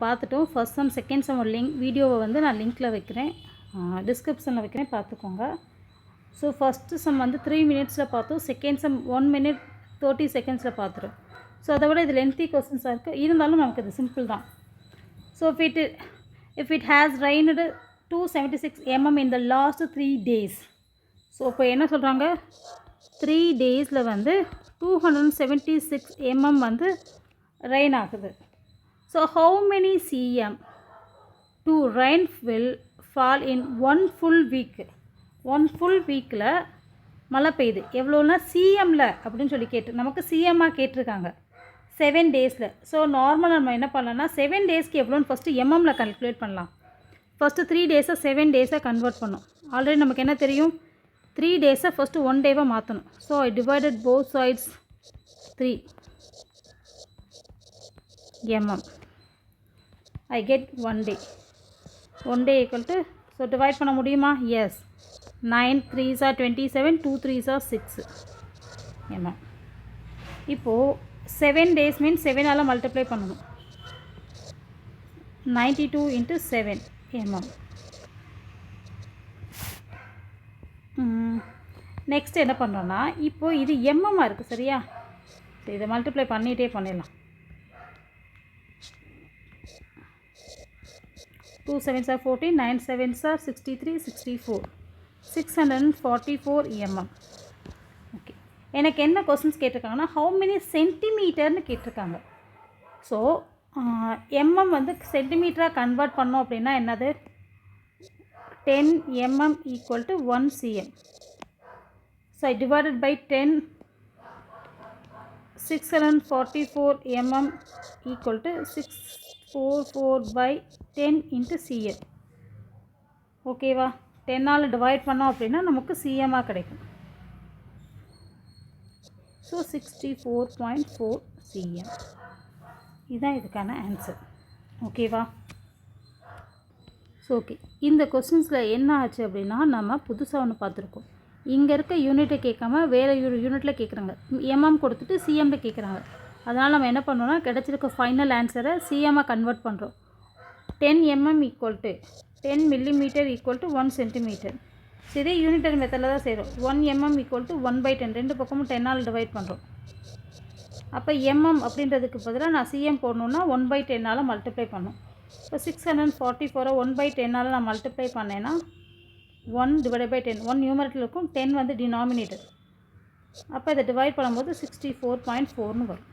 பார்த்துட்டோம். First sum second sum ஒரு வீடியோவை வந்து நான் லிங்க்கில் வைக்கிறேன், டிஸ்கிரிப்ஷனில் வைக்கிறேன், பார்த்துக்கோங்க. ஸோ ஃபஸ்ட்டு சம் வந்து 3 மினிட்ஸில் பார்த்தோம். Second sum 1 minute 30 secondsல பார்த்துரும். ஸோ அதை விட இது லென்த்தி கொஸ்டின்ஸாக இருக்குது, இருந்தாலும் நமக்கு இது சிம்பிள் தான். So if it has rained 276 mm in the last 3 days. So இப்போ என்ன சொல்கிறாங்க, 3 daysல வந்து 276 mm வந்து ரெயின் ஆகுது. So how many cm to rain will fall in one full week? One full வீக்கில் மழை பெய்யுது எவ்வளோன்னா சிஎம்மில் அப்படின்னு சொல்லி நமக்கு சிஎம்மாக கேட்டிருக்காங்க 7 daysல. ஸோ நார்மலாக நம்ம என்ன பண்ணலாம்னா 7 daysக்கு எவ்வளோன்னு ஃபஸ்ட்டு எம்எம்மில் கால்குலேட் பண்ணலாம். ஃபஸ்ட்டு 3 daysஸை 7 daysஸை கன்வெர்ட் பண்ணோம். ஆல்ரெடி நமக்கு என்ன தெரியும், 3 daysஸை ஃபஸ்ட்டு 1 day மாற்றணும். So I divided both sides 3 mm. I get 1 day. 1 day equal to, so divide பண்ண முடியுமா? S. 9 3s are 27, 2 3s are 6 mm. இப்போது 7 days மீன்ஸ் 7ஆல் மல்டிப்ளை பண்ணணும். 92 into 7 mm. நெக்ஸ்ட் என்ன பண்ணுறோன்னா, இப்போது இது எம்எம்மாக இருக்குது சரியா, சரி இதை மல்டிப்ளை பண்ணிகிட்டே பண்ணிடலாம். 2 7s are 14, 9 7s are 63, 64, 644 mm. Okay, எனக்கு என்ன கொஸ்டின்ஸ் கேட்டிருக்காங்கன்னா ஹவு மெனி சென்டிமீட்டர்னு கேட்டிருக்காங்க. ஸோ எம்எம் வந்து சென்டிமீட்டராக கன்வெர்ட் பண்ணோம் அப்படின்னா என்னது, 10 mm equal to 1 cm. So I divided by 10, 644 mm equal to 644 by 10 into cm. ஓகேவா, 10ஆல் டிவைட் பண்ணோம் அப்படின்னா நமக்கு சிஎம்மாக கிடைக்கும். ஸோ 64.4 cm இதுதான் இதுக்கான ஆன்சர். ஓகேவா, ஸோ ஓகே, இந்த கொஸ்டின்ஸில் என்ன ஆச்சு அப்படின்னா நம்ம புதுசாக ஒன்று பார்த்துருக்கோம். இங்கே இருக்க யூனிட்டை கேட்காம வேறு யூனிட்டில் கேட்குறாங்க, எம்எம் கொடுத்துட்டு சிஎம்மில் கேட்குறாங்க. அதனால் நம்ம என்ன பண்ணோன்னா கிடைச்சிருக்க ஃபைனல் ஆன்சரை சிஎம்மாக கன்வெர்ட் பண்ணுறோம். 10 mm equal to 10 millimeter equal to 1 centimeter. இதே யூனிட்டரி மெத்தடில் தான் செய்கிறோம். 1 mm equal to 1/10, ரெண்டு பக்கமும் 10ஆல் டிவைட் பண்ணுறோம். அப்போ mm அப்படின்றதுக்கு பதிலாக நான் சிஎம் போடணுன்னா 1/10ஆல் மல்டிப்ளை பண்ணும். இப்போ 644 1/10ஆல் நான் மல்டிப்ளை பண்ணேன்னா 1 divided by 10, 1 நியூமரேட்டர் இருக்கும், 10 வந்து டினாமினேட்டர். அப்போ இதை டிவைட் பண்ணும்போது 64.4ன்னு வரும்.